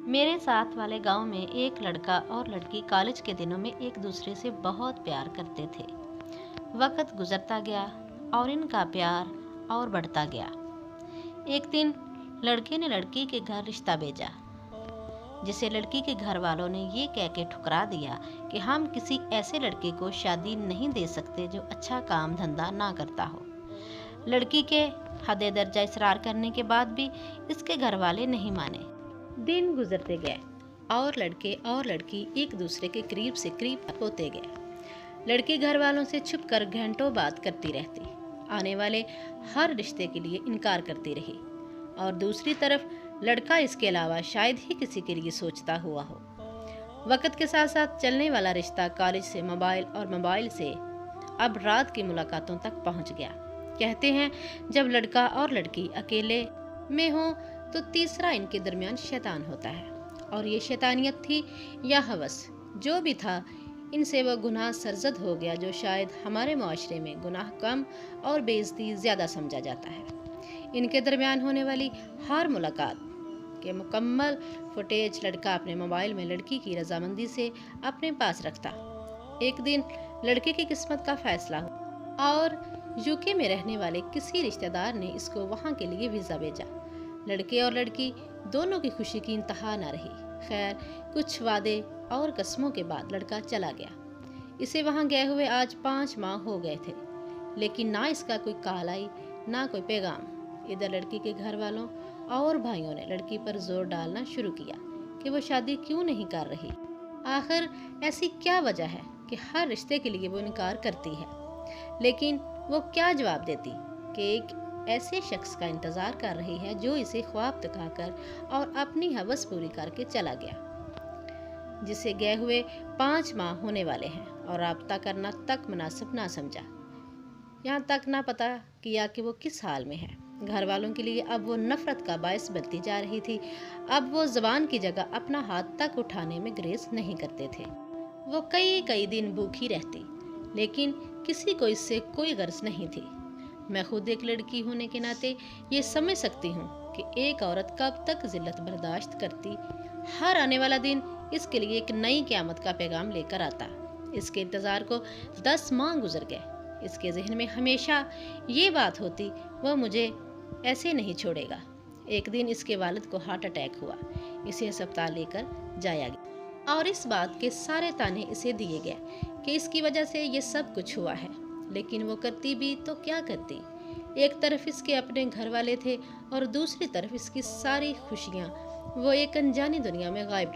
मेरे साथ वाले गांव में एक लड़का और लड़की कॉलेज के दिनों में एक दूसरे से बहुत प्यार करते थे। वक्त गुजरता गया और इनका प्यार और बढ़ता गया। एक दिन लड़के ने लड़की के घर रिश्ता भेजा, जिसे लड़की के घर वालों ने ये कह के ठुकरा दिया कि हम किसी ऐसे लड़के को शादी नहीं दे सकते जो अच्छा काम धंधा ना करता हो। लड़की के हद दर्जा इसरार करने के बाद भी इसके घर वाले नहीं माने। दिन गुजरते गए और लड़के और लड़की एक दूसरे के करीब से करीब होते गए। लड़की घर वालों से छुपकर घंटों बात करती रहती, आने वाले हर रिश्ते के लिए इनकार करती रही, और दूसरी तरफ लड़का इसके अलावा शायद ही किसी के लिए सोचता हुआ हो। वक्त के साथ साथ चलने वाला रिश्ता कॉलेज से मोबाइल और मोबाइल से अब रात की मुलाकातों तक पहुंच गया। कहते हैं जब लड़का और लड़की अकेले में हो तो तीसरा इनके दरमियान शैतान होता है, और ये शैतानियत थी या हवस, जो भी था इनसे वह गुनाह सरजद हो गया जो शायद हमारे माशरे में गुनाह कम और बेइज्जती ज़्यादा समझा जाता है। इनके दरमियान होने वाली हर मुलाकात के मुकम्मल फुटेज लड़का अपने मोबाइल में लड़की की रजामंदी से अपने पास रखता। एक दिन लड़के की किस्मत का फैसला हुआ और यूके में रहने वाले किसी रिश्तेदार ने इसको वहाँ के लिए वीज़ा भेजा। लड़के और लड़की दोनों की खुशी की इंतहा न रही। खैर, कुछ वादे और कस्मों के बाद लड़का चला गया। इसे वहाँ गए हुए आज 5 माह हो गए थे, लेकिन ना इसका कोई कॉल आई ना कोई पैगाम। इधर लड़की के घर वालों और भाइयों ने लड़की पर जोर डालना शुरू किया कि वो शादी क्यों नहीं कर रही। आखिर ऐसी क्या वजह है कि हर रिश्ते के लिए वो इनकार करती है। लेकिन वो क्या जवाब देती कि एक ऐसे शख्स का इंतज़ार कर रही है जो इसे ख्वाब दिखाकर और अपनी हवस पूरी करके चला गया, जिसे गए हुए 5 माह होने वाले हैं, और राब्ता करना तक मुनासिब ना समझा। यहाँ तक ना पता किया कि वो किस हाल में है। घर वालों के लिए अब वो नफरत का बायस बनती जा रही थी। अब वो ज़बान की जगह अपना हाथ तक उठाने में ग्रेस नहीं करते थे। वो कई दिन भूखी रहती, लेकिन किसी को इससे कोई गर्ज नहीं थी। मैं खुद एक लड़की होने के नाते ये समझ सकती हूँ कि एक औरत कब तक जिल्लत बर्दाश्त करती। हर आने वाला दिन इसके लिए एक नई क़यामत का पैगाम लेकर आता। इसके इंतज़ार को 10 माह गुजर गए। इसके जहन में हमेशा ये बात होती, वह मुझे ऐसे नहीं छोड़ेगा। एक दिन इसके वालिद को हार्ट अटैक हुआ। इसे अस्पताल लेकर जाया गया और इस बात के सारे ताने इसे दिए गए कि इसकी वजह से ये सब कुछ हुआ है। लेकिन वो करती भी तो क्या करती। एक तरफ इसके अपने घर वाले थे और दूसरी तरफ इसकी सारी खुशियाँ वो एक अनजानी दुनिया में गायब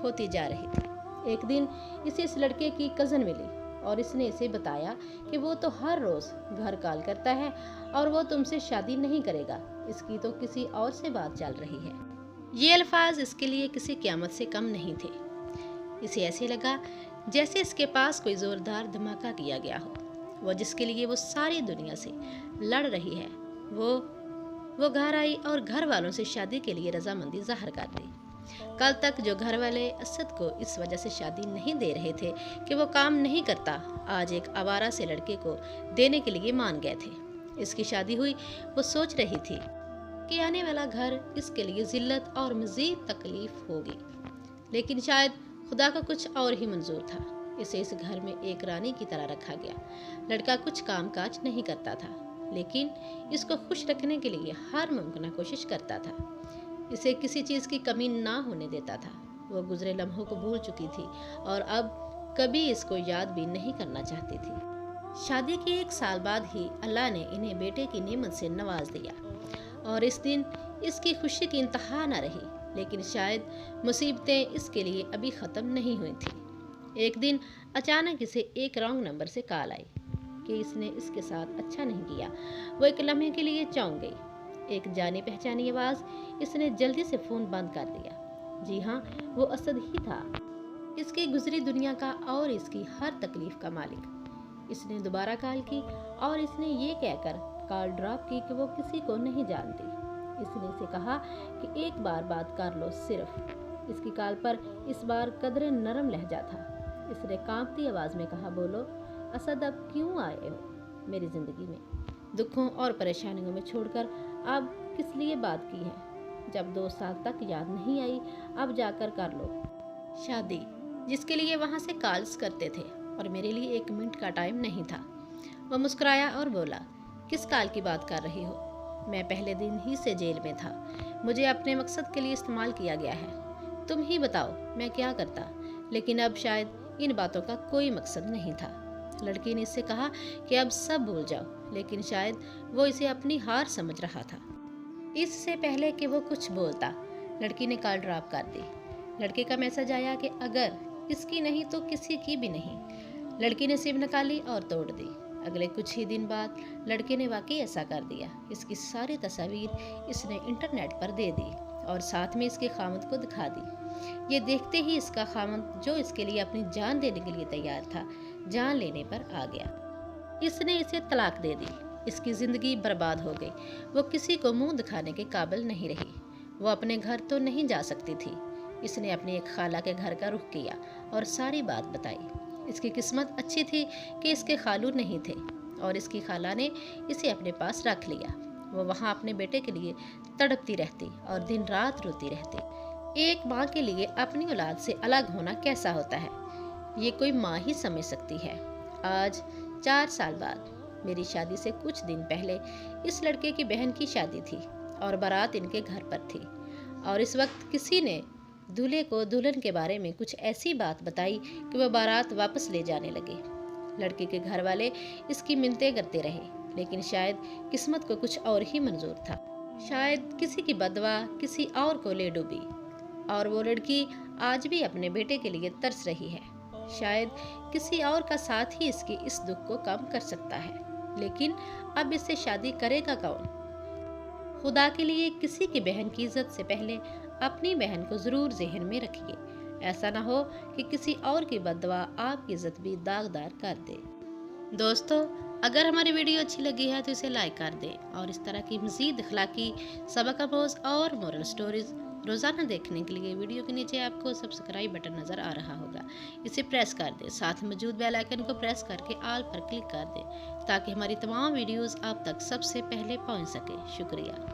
होती जा रही थी। एक दिन इसे इस लड़के की कज़न मिली और इसने इसे बताया कि वो तो हर रोज़ घर कॉल करता है और वो तुमसे शादी नहीं करेगा, इसकी तो किसी और से बात चल रही है। ये अल्फाज इसके लिए किसी क़यामत से कम नहीं थे। इसे ऐसे लगा जैसे इसके पास कोई ज़ोरदार धमाका किया गया हो। वो जिसके लिए वो सारी दुनिया से लड़ रही है, वो घर आई और घर वालों से शादी के लिए रजामंदी ज़ाहिर कर दी। कल तक जो घर वाले असद को इस वजह से शादी नहीं दे रहे थे कि वो काम नहीं करता, आज एक आवारा से लड़के को देने के लिए मान गए थे। इसकी शादी हुई। वो सोच रही थी कि आने वाला घर इसके लिए जिल्लत और मज़ीद तकलीफ होगी, लेकिन शायद खुदा का कुछ और ही मंजूर था। इसे इस घर में एक रानी की तरह रखा गया। लड़का कुछ काम काज नहीं करता था, लेकिन इसको खुश रखने के लिए हर मुमकिन कोशिश करता था। इसे किसी चीज़ की कमी ना होने देता था। वो गुजरे लम्हों को भूल चुकी थी और अब कभी इसको याद भी नहीं करना चाहती थी। शादी के 1 साल बाद ही अल्लाह ने इन्हें बेटे की नेमत से नवाज दिया और इस दिन इसकी खुशी की इंतहा न रही। लेकिन शायद मुसीबतें इसके लिए अभी ख़त्म नहीं हुई थी। एक दिन अचानक इसे एक रॉन्ग नंबर से कॉल आई कि इसने इसके साथ अच्छा नहीं किया। वो एक लम्हे के लिए चौंक गई। एक जानी पहचानी आवाज़। इसने जल्दी से फ़ोन बंद कर दिया। जी हाँ, वो असद ही था, इसकी गुजरी दुनिया का और इसकी हर तकलीफ़ का मालिक। इसने दोबारा कॉल की और इसने ये कहकर कॉल ड्रॉप की कि वो किसी को नहीं जानती। इसने इसे कहा कि एक बार बात कर लो सिर्फ। इसकी कॉल पर इस बार कदरे नरम लहजा था। इसने कांपती आवाज़ में कहा, बोलो असद, अब क्यों आए हो मेरी ज़िंदगी में? दुखों और परेशानियों में छोड़कर अब किस लिए बात की है? जब 2 साल तक याद नहीं आई, अब जाकर कर लो शादी, जिसके लिए वहाँ से कॉल्स करते थे और मेरे लिए 1 मिनट का टाइम नहीं था। वह मुस्कुराया और बोला, किस कॉल की बात कर रही हो? मैं पहले दिन ही से जेल में था। मुझे अपने मकसद के लिए इस्तेमाल किया गया है। तुम ही बताओ मैं क्या करता। लेकिन अब शायद इन बातों का कोई मकसद नहीं था। लड़की ने इससे कहा कि अब सब भूल जाओ, लेकिन शायद वो इसे अपनी हार समझ रहा था। इससे पहले कि वो कुछ बोलता, लड़की ने कॉल ड्रॉप कर दी। लड़के का मैसेज आया कि अगर इसकी नहीं तो किसी की भी नहीं। लड़की ने सिम निकाली और तोड़ दी। अगले कुछ ही दिन बाद लड़के ने वाकई ऐसा कर दिया। इसकी सारी तस्वीर इसने इंटरनेट पर दे दी और साथ में इसके खामद को दिखा दी। ये देखते ही इसका खामद, जो इसके लिए अपनी जान देने के लिए तैयार था, जान लेने पर आ गया। इसने इसे तलाक दे दी। इसकी जिंदगी बर्बाद हो गई। वो किसी को मुंह दिखाने के काबिल नहीं रही। वो अपने घर तो नहीं जा सकती थी। इसने अपनी एक खाला के घर का रुख किया और सारी बात बताई। इसकी किस्मत अच्छी थी कि इसके खालू नहीं थे और इसकी खाला ने इसे अपने पास रख लिया। वो वहाँ अपने बेटे के लिए तड़पती रहती और दिन रात रोती रहती। एक माँ के लिए अपनी औलाद से अलग होना कैसा होता है, ये कोई माँ ही समझ सकती है। आज 4 साल बाद मेरी शादी से कुछ दिन पहले इस लड़के की बहन की शादी थी और बारात इनके घर पर थी। और इस वक्त किसी ने दूल्हे को दुल्हन के बारे में कुछ ऐसी बात बताई कि वह बारात वापस ले जाने लगे। लड़के के घर वाले इसकी मिन्नतें करते रहे, लेकिन शायद किस्मत को कुछ और ही मंजूर था। शायद किसी की बदवा किसी और को ले डूबी और वो लड़की आज भी अपने बेटे के लिए तरस रही है। शायद किसी और का साथ ही इसके इस दुख को कम कर सकता है, लेकिन अब इससे शादी करेगा कौन? खुदा के लिए किसी की बहन की इज्जत से पहले अपनी बहन को जरूर जहन में रखिए। ऐसा ना हो कि किसी और की बदवा आपकी इज्जत भी दागदार कर दे। दोस्तों, अगर हमारी वीडियो अच्छी लगी है तो इसे लाइक कर दें और इस तरह की मज़ीद अखलाकी, सबक आमोज़ और मोरल स्टोरीज रोज़ाना देखने के लिए वीडियो के नीचे आपको सब्सक्राइब बटन नज़र आ रहा होगा। इसे प्रेस कर दें। साथ में मौजूद बेल आइकन को प्रेस करके ऑल पर क्लिक कर दें ताकि हमारी तमाम वीडियोस आप तक सबसे पहले पहुंच सके। शुक्रिया।